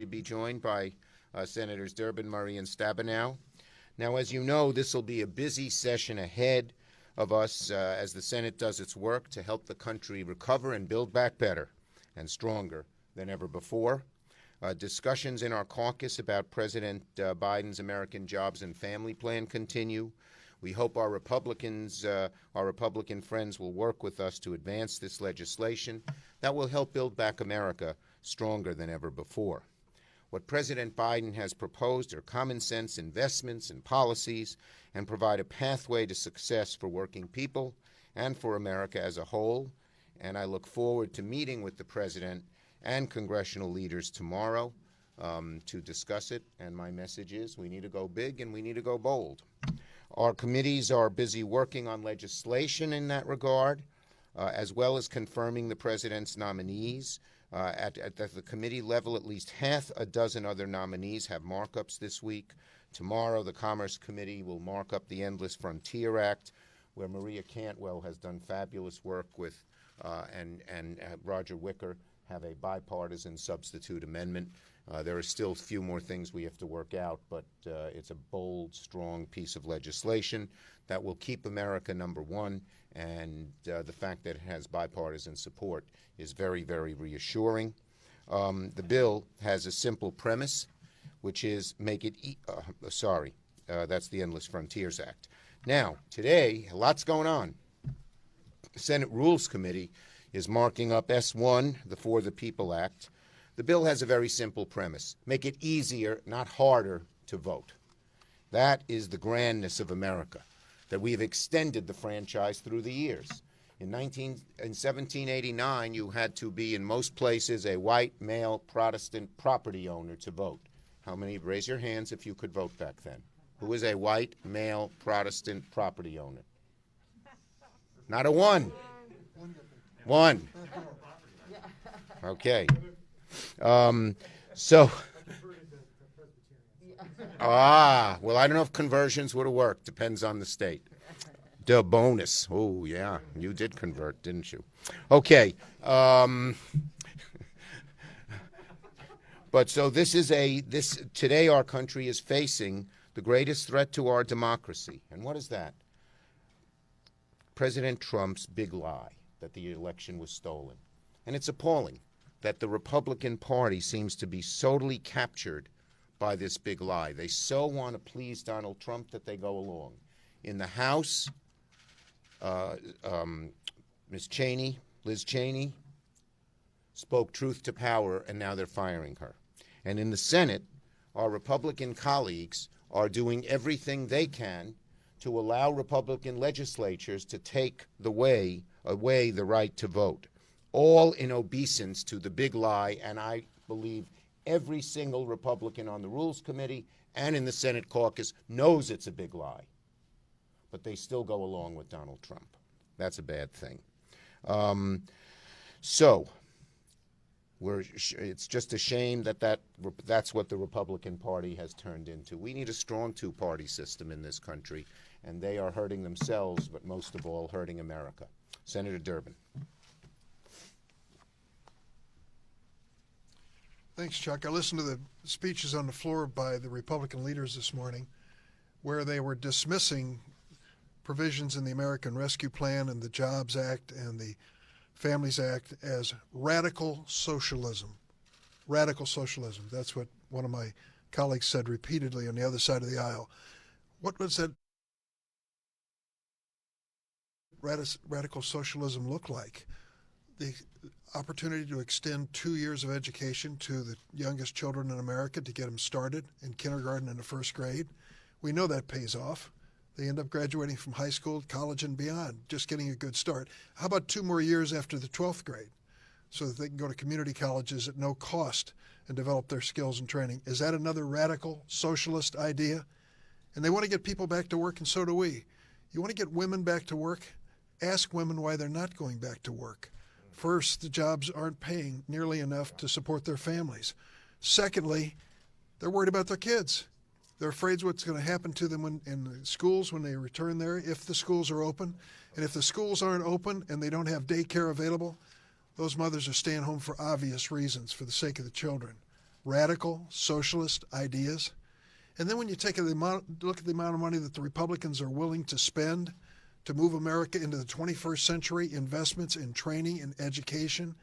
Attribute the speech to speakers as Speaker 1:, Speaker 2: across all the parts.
Speaker 1: to be joined by Senators Durbin, Murray, and Stabenow. Now, as you know, this will be a busy session ahead of us as the Senate does its work to help the country recover and build back better and stronger than ever before. Discussions in our caucus about President Biden's American Jobs and Family Plan continue. We hope our Republican friends will work with us to advance this legislation that will help build back America stronger than ever before. What President Biden has proposed are common sense investments and policies and provide a pathway to success for working people and for America as a whole. And I look forward to meeting with the President and congressional leaders tomorrow to discuss it. And my message is we need to go big and we need to go bold. Our committees are busy working on legislation in that regard, as well as confirming the President's nominees. At the committee level, at least half a dozen other nominees have markups this week. Tomorrow, the Commerce Committee will mark up the Endless Frontier Act, where Maria Cantwell has done fabulous work with, and Roger Wicker have a bipartisan substitute amendment. There are still a few more things we have to work out, but it's a bold, strong piece of legislation that will keep America number one, and the fact that it has bipartisan support is very, very reassuring. The bill has a simple premise, which is make it that's the Endless Frontiers Act. Now, today, lots going on. The Senate Rules Committee is marking up S1, the For the People Act. The bill has a very simple premise. Make it easier, not harder, to vote. That is the grandness of America, that we have extended the franchise through the years. In 1789, you had to be, in most places, a white, male, Protestant property owner to vote. How many? Raise your hands if you could vote back then. Who is a white, male, Protestant property owner? Not a one. One. Okay. Well, I don't know if conversions would have worked. Depends on the state. The bonus. Oh, yeah. You did convert, didn't you? Okay. But so today our country is facing the greatest threat to our democracy. And what is that? President Trump's big lie that the election was stolen. And it's appalling that the Republican Party seems to be totally captured by this big lie. They so want to please Donald Trump that they go along. In the House, Liz Cheney, spoke truth to power, and now they're firing her. And in the Senate, our Republican colleagues are doing everything they can to allow Republican legislatures to take away the right to vote, all in obeisance to the big lie. And I believe every single Republican on the Rules Committee and in the Senate caucus knows it's a big lie. But they still go along with Donald Trump. That's a bad thing. It's just a shame that's what the Republican Party has turned into. We need a strong two-party system in this country, and they are hurting themselves, but most of all, hurting America. Senator Durbin.
Speaker 2: Thanks, Chuck. I listened to the speeches on the floor by the Republican leaders this morning where they were dismissing provisions in the American Rescue Plan and the Jobs Act and the Families Act as radical socialism. Radical socialism. That's what one of my colleagues said repeatedly on the other side of the aisle. What was that radical socialism look like? The opportunity to extend 2 years of education to the youngest children in America to get them started in kindergarten and the first grade. We know that pays off. They end up graduating from high school, college, and beyond, just getting a good start. How about 2 more years after the 12th grade so that they can go to community colleges at no cost and develop their skills and training? Is that another radical socialist idea? And they want to get people back to work, and so do we. You want to get women back to work? Ask women why they're not going back to work. First, the jobs aren't paying nearly enough to support their families. Secondly, they're worried about their kids. They're afraid what's going to happen to them in the schools when they return there, if the schools are open. And if the schools aren't open and they don't have daycare available, those mothers are staying home for obvious reasons, for the sake of the children. radical socialist ideas. And then when you look at the amount of money that the Republicans are willing to spend to move America into the 21st century, investments in training and education,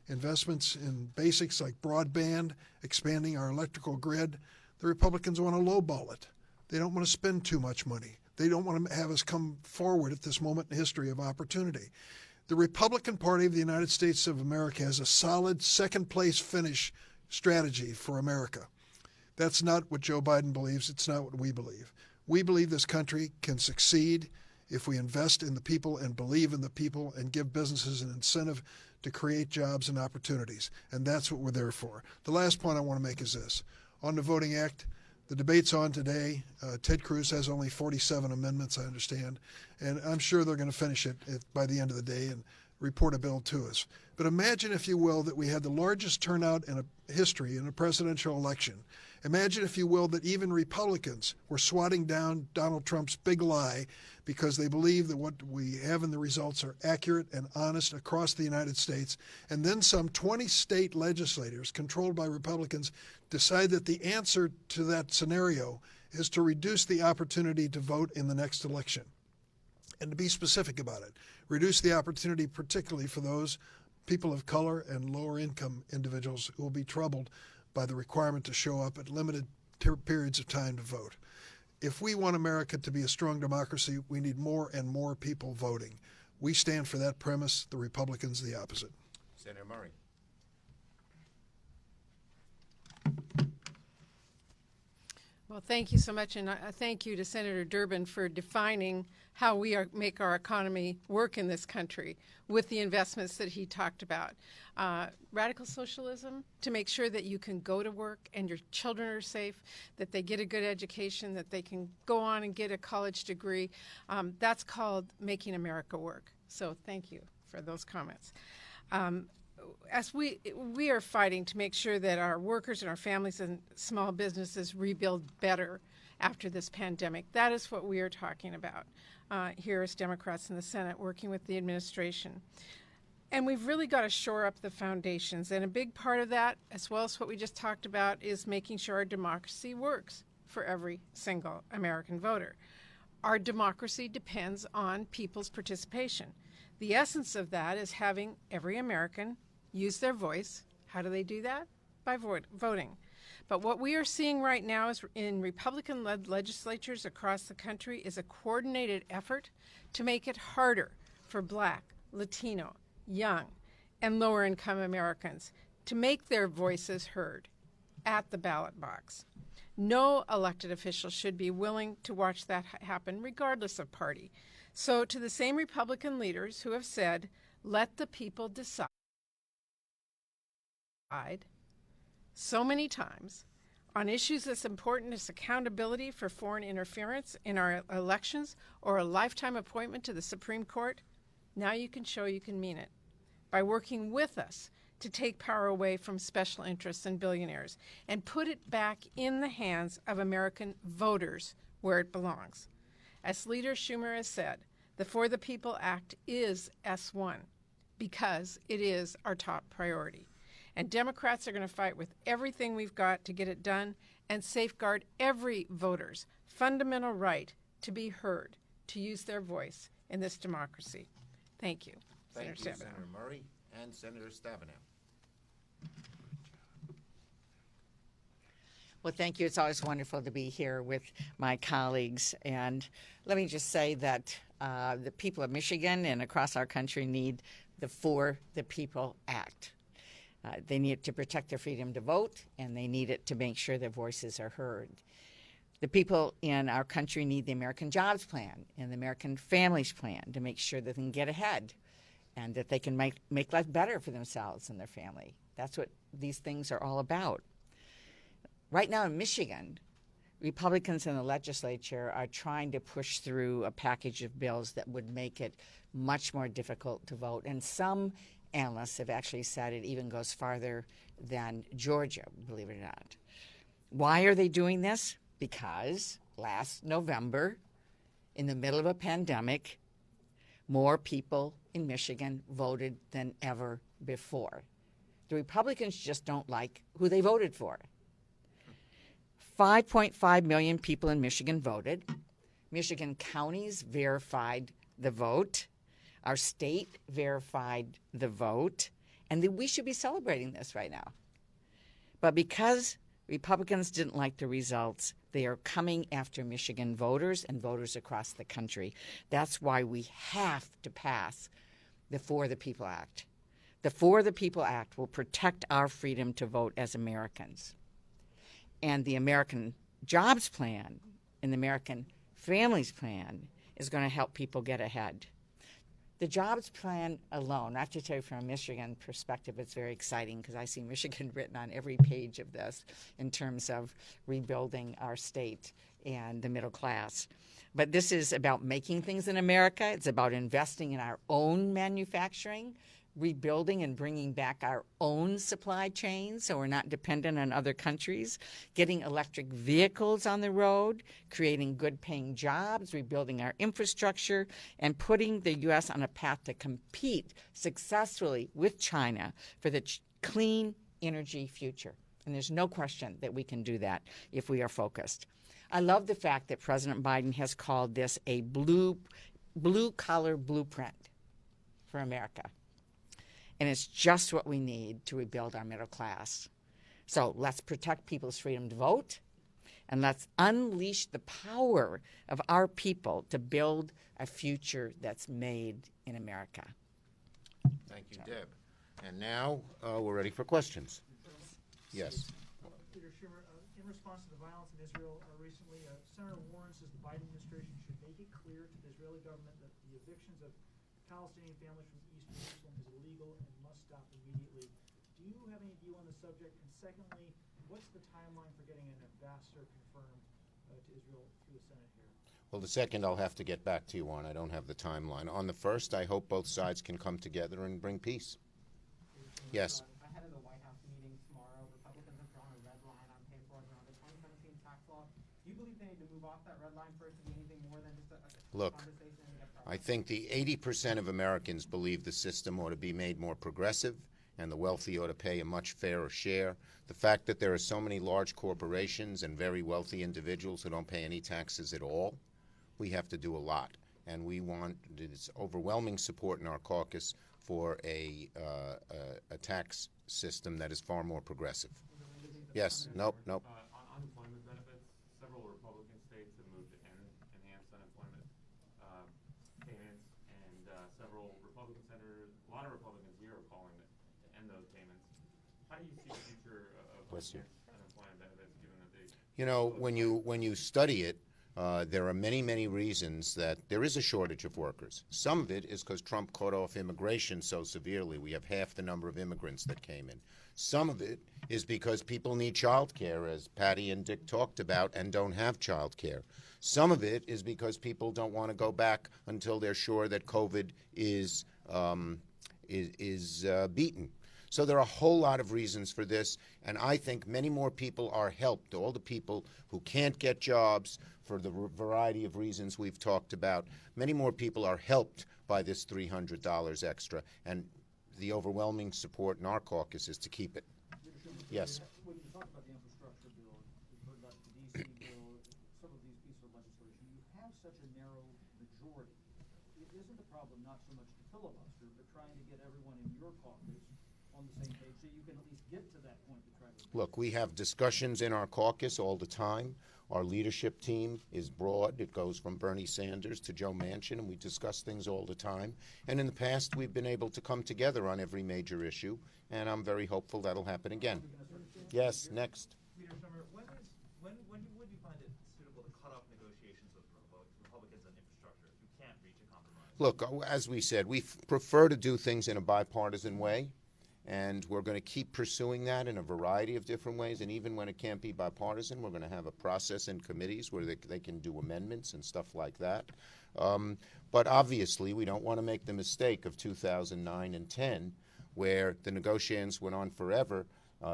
Speaker 2: investments in basics like broadband, expanding our electrical grid, the Republicans want to lowball it. They don't want to spend too much money. They don't want to have us come forward at this moment in history of opportunity. The Republican Party of the United States of America has a solid second-place finish strategy for America. That's not what Joe Biden believes. It's not what we believe. We believe this country can succeed if we invest in the people and believe in the people and give businesses an incentive to create jobs and opportunities. And that's what we're there for. The last point I want to make is this. On the Voting Act, the debate's on today. Ted Cruz has only 47 amendments, I understand. And I'm sure they're going to finish it by the end of the day and report a bill to us. But imagine, if you will, that we had the largest turnout in history in a presidential election. Imagine, if you will, that even Republicans were swatting down Donald Trump's big lie because they believe that what we have in the results are accurate and honest across the United States. And then some 20 state legislators controlled by Republicans decide that the answer to that scenario is to reduce the opportunity to vote in the next election. And to be specific about it, reduce the opportunity particularly for those people of color and lower income individuals who will be troubled by the requirement to show up at limited periods of time to vote. If we want America to be a strong democracy, we need more and more people voting. We stand for that premise. The Republicans, the opposite.
Speaker 1: Senator Murray.
Speaker 3: Well, thank you so much, and thank you to Senator Durbin for defining how we make our economy work in this country with the investments that he talked about. Radical socialism, to make sure that you can go to work and your children are safe, that they get a good education, that they can go on and get a college degree. That's called making America work. So thank you for those comments. As we are fighting to make sure that our workers and our families and small businesses rebuild better after this pandemic. That is what we are talking about here as Democrats in the Senate, working with the administration. And we've really got to shore up the foundations. And a big part of that, as well as what we just talked about, is making sure our democracy works for every single American voter. Our democracy depends on people's participation. The essence of that is having every American use their voice. How do they do that? By voting. But what we are seeing right now is in Republican-led legislatures across the country is a coordinated effort to make it harder for Black, Latino, young, and lower-income Americans to make their voices heard at the ballot box. No elected official should be willing to watch that happen, regardless of party. So to the same Republican leaders who have said, let the people decide, so many times on issues as important as accountability for foreign interference in our elections or a lifetime appointment to the Supreme Court, now you can show you can mean it by working with us to take power away from special interests and billionaires and put it back in the hands of American voters where it belongs. As Leader Schumer has said, the For the People Act is S1 because it is our top priority. And Democrats are going to fight with everything we've got to get it done and safeguard every voter's fundamental right to be heard, to use their voice in this democracy. Thank you.
Speaker 1: Thank you,
Speaker 3: Senator
Speaker 1: Senator Murray and Senator Stabenow.
Speaker 4: Well, thank you. It's always wonderful to be here with my colleagues. And let me just say that the people of Michigan and across our country need the For the People Act. They need it to protect their freedom to vote, and they need it to make sure their voices are heard. The people in our country need the American Jobs Plan and the American Families Plan to make sure that they can get ahead and that they can make life better for themselves and their family. That's what these things are all about. Right now in Michigan, Republicans in the legislature are trying to push through a package of bills that would make it much more difficult to vote. And some analysts have actually said it even goes farther than Georgia, believe it or not. Why are they doing this? Because last November, in the middle of a pandemic, more people in Michigan voted than ever before. The Republicans just don't like who they voted for. 5.5 million people in Michigan voted. Michigan counties verified the vote. Our state verified the vote. And we should be celebrating this right now. But because Republicans didn't like the results, they are coming after Michigan voters and voters across the country. That's why we have to pass the For the People Act. The For the People Act will protect our freedom to vote as Americans. And the American Jobs Plan and the American Families Plan is going to help people get ahead. The jobs plan alone, I have to tell you from a Michigan perspective, it's very exciting because I see Michigan written on every page of this in terms of rebuilding our state and the middle class. But this is about making things in America. It's about investing in our own manufacturing, rebuilding and bringing back our own supply chain so we're not dependent on other countries, getting electric vehicles on the road, creating good-paying jobs, rebuilding our infrastructure, and putting the U.S. on a path to compete successfully with China for the clean energy future. And there's no question that we can do that if we are focused. I love the fact that President Biden has called this a blue-collar blueprint for America. And it's just what we need to rebuild our middle class. So let's protect people's freedom to vote, and let's unleash the power of our people to build a future that's made in America.
Speaker 1: Thank you, Deb. And now we're ready for questions. Yes.
Speaker 5: Leader Schumer, in response to the violence in Israel recently, Senator Warren says the Biden administration should make it clear to the Israeli government that the evictions of Palestinian families from East Jerusalem is illegal and must stop immediately. Do you have any view on the subject? And secondly, what's the timeline for getting an ambassador confirmed to Israel through the Senate here?
Speaker 1: Well, the second I'll have to get back to you on. I don't have the timeline. On the first, I hope both sides can come together and bring peace. Yes.
Speaker 6: Ahead of the White House meeting tomorrow, Republicans have drawn a red line on paperwork around the 2017 tax law. Do you believe they need to move off that red line for it to be anything more than just a
Speaker 1: Look,
Speaker 6: conversation?
Speaker 1: I think the 80% of Americans believe the system ought to be made more progressive and the wealthy ought to pay a much fairer share. The fact that there are so many large corporations and very wealthy individuals who don't pay any taxes at all, we have to do a lot. And we want this overwhelming support in our caucus for a tax system that is far more progressive. Yes, nope.
Speaker 7: On unemployment benefits, several Republican states have moved to end enhanced unemployment payments, and several Republican senators, a lot of Republicans here are calling to end those payments. How do you see the future of enhanced unemployment benefits, given that they...
Speaker 1: You know, when you study it, there are many, many reasons that there is a shortage of workers. Some of it is because Trump cut off immigration so severely. We have half the number of immigrants that came in. Some of it is because people need child care, as Patty and Dick talked about, and don't have child care. Some of it is because people don't want to go back until they're sure that COVID is beaten. So there are a whole lot of reasons for this, and I think many more people are helped. All the people who can't get jobs for the variety of reasons we've talked about, many more people are helped by this $300 extra, and the overwhelming support in our caucus is to keep it. Yes.
Speaker 5: When you talk about the infrastructure bill, we've heard about the D.C. bill, some of these pieces of legislation, you have such a narrow majority. Isn't the problem not so much the filibuster, but trying to get everyone in your caucus on the same page so you can at least get to that point to try to...
Speaker 1: Look, we have discussions in our caucus all the time. Our leadership team is broad. It goes from Bernie Sanders to Joe Manchin, and we discuss things all the time. And in the past, we've been able to come together on every major issue, and I'm very hopeful that'll happen again. Yes, next.
Speaker 8: Leader Schumer, when would you find it suitable to cut off negotiations with Republicans on infrastructure if you can't reach a compromise?
Speaker 1: Look, as we said, we prefer to do things in a bipartisan way. And we're going to keep pursuing that in a variety of different ways. And even when it can't be bipartisan, we're going to have a process in committees where they can do amendments and stuff like that. But obviously, we don't want to make the mistake of 2009 and 10, where the negotiations went on forever.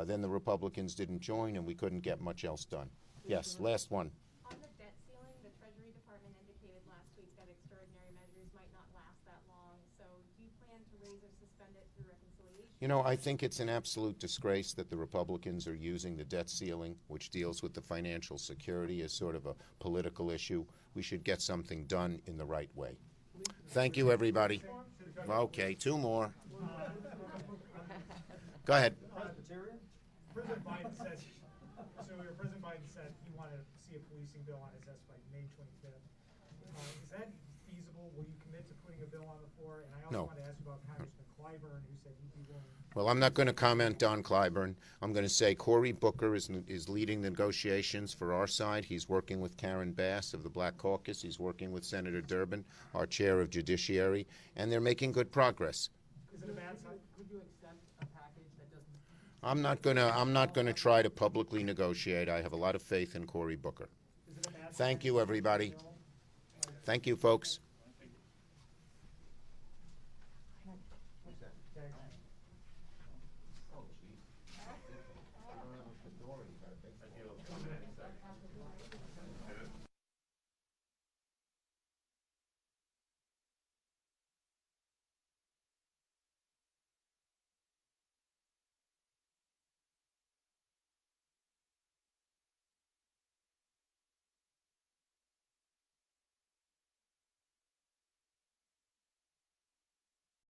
Speaker 1: Then the Republicans didn't join, and we couldn't get much else done. Yes, last one.
Speaker 9: On the debt ceiling, the Treasury Department indicated last week that extraordinary measures might not last that long. So do you plan to raise or suspend it through reconciliation?
Speaker 1: You know, I think it's an absolute disgrace that the Republicans are using the debt ceiling, which deals with the financial security, as sort of a political issue. We should get something done in the right way. Thank you, everybody. Okay, 2 more. Go ahead.
Speaker 5: President Biden said, President Biden said he wanted to see a policing bill on his desk by May 25th. Is that feasible? Will you commit to putting a bill on the floor? And I also
Speaker 1: No.
Speaker 5: want to ask about Congressman Clyburn, who said he'd be willing.
Speaker 1: Well, I'm not going to comment on Clyburn. I'm going to say Cory Booker is leading the negotiations for our side. He's working with Karen Bass of the Black Caucus. He's working with Senator Durbin, our chair of Judiciary, and they're making good progress.
Speaker 5: Is it a bad sign?
Speaker 6: Would you accept a package that doesn't?
Speaker 1: I'm not going to try to publicly negotiate. I have a lot of faith in Cory Booker. Thank you, everybody. Thank you, folks.